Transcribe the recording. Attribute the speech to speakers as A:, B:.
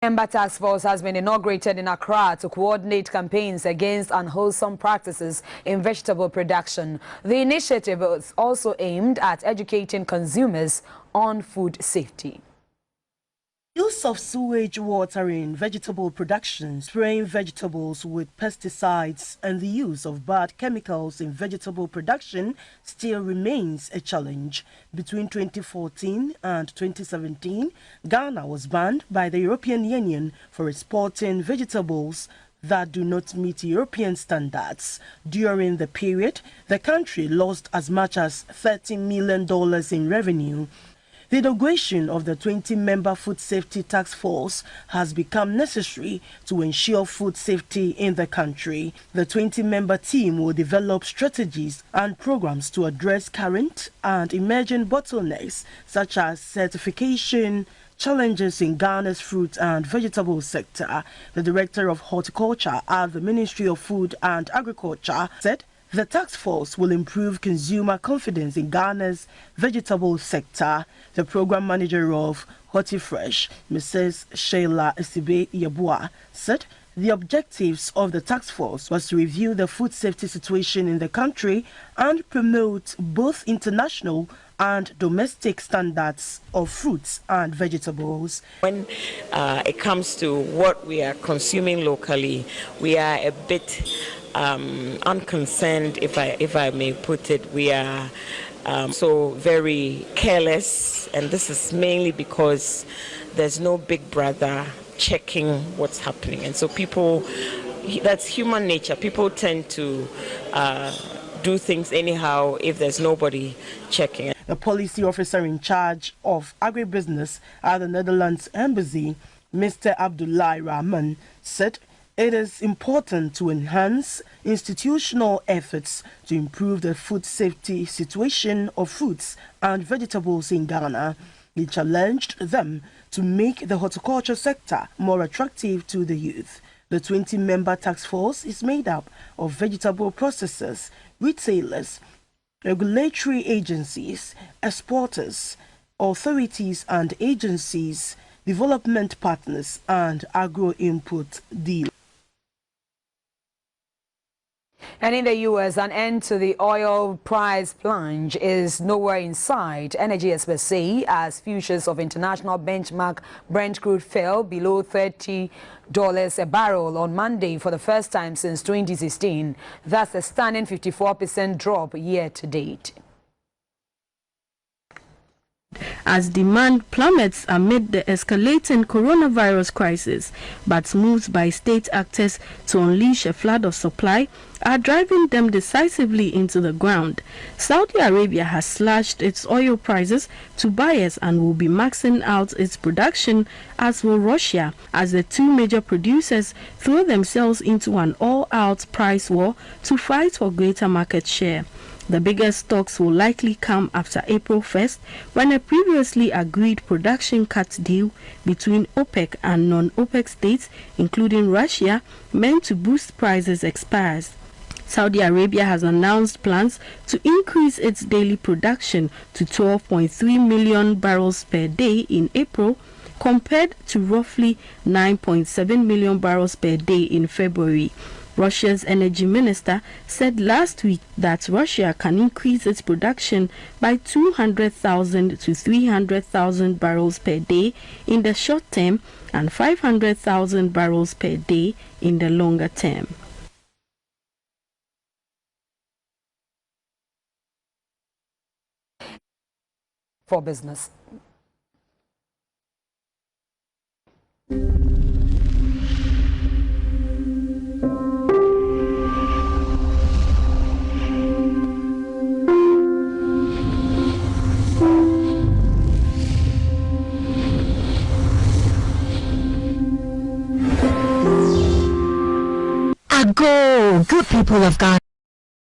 A: Member Task Force has been inaugurated in Accra to coordinate campaigns against unwholesome practices in vegetable production. The initiative is also aimed at educating consumers on food safety.
B: Use of sewage water in vegetable production, spraying vegetables with pesticides, and the use of bad chemicals in vegetable production still remains a challenge. Between 2014 and 2017, Ghana was banned by the European Union for exporting vegetables that do not meet European standards. During the period, the country lost as much as $30 million in revenue. The inauguration of the 20-member Food Safety Task Force has become necessary to ensure food safety in the country. The 20-member team will develop strategies and programs to address current and emerging bottlenecks such as certification, challenges in Ghana's fruit and vegetable sector. The Director of Horticulture at the Ministry of Food and Agriculture said the task force will improve consumer confidence in Ghana's vegetable sector. The program manager of HortiFresh, Mrs. Sheila Yabua, said the objectives of the task force was to review the food safety situation in the country and promote both international and domestic standards of fruits and vegetables.
C: When it comes to what we are consuming locally, we are a bit unconcerned, if I may put it. We are so very careless, and this is mainly because there's no big brother checking what's happening, and so people, that's human nature. People tend to do things anyhow if there's nobody checking.
B: The policy officer in charge of agribusiness at the Netherlands Embassy, Mr. Abdullahi Rahman, said it is important to enhance institutional efforts to improve the food safety situation of fruits and vegetables in Ghana. He challenged them to make the horticulture sector more attractive to the youth. The 20-member task force is made up of vegetable processors, retailers, regulatory agencies, exporters, authorities and agencies, development partners, and agro-input dealers.
A: And in the U.S., an end to the oil price plunge is nowhere in sight. Energy experts say as futures of international benchmark Brent crude fell below $30 a barrel on Monday for the first time since 2016. That's a stunning 54% drop year to date.
D: As demand plummets amid the escalating coronavirus crisis, but moves by state actors to unleash a flood of supply are driving them decisively into the ground. Saudi Arabia has slashed its oil prices to buyers and will be maxing out its production, as will Russia, as the two major producers throw themselves into an all-out price war to fight for greater market share. The biggest talks will likely come after April 1st, when a previously agreed production cut deal between OPEC and non-OPEC states, including Russia, meant to boost prices expires. Saudi Arabia has announced plans to increase its daily production to 12.3 million barrels per day in April, compared to roughly 9.7 million barrels per day in February. Russia's energy minister said last week that Russia can increase its production by 200,000 to 300,000 barrels per day in the short term and 500,000 barrels per day in the longer term.
A: For business.
E: Go, good people of Ghana.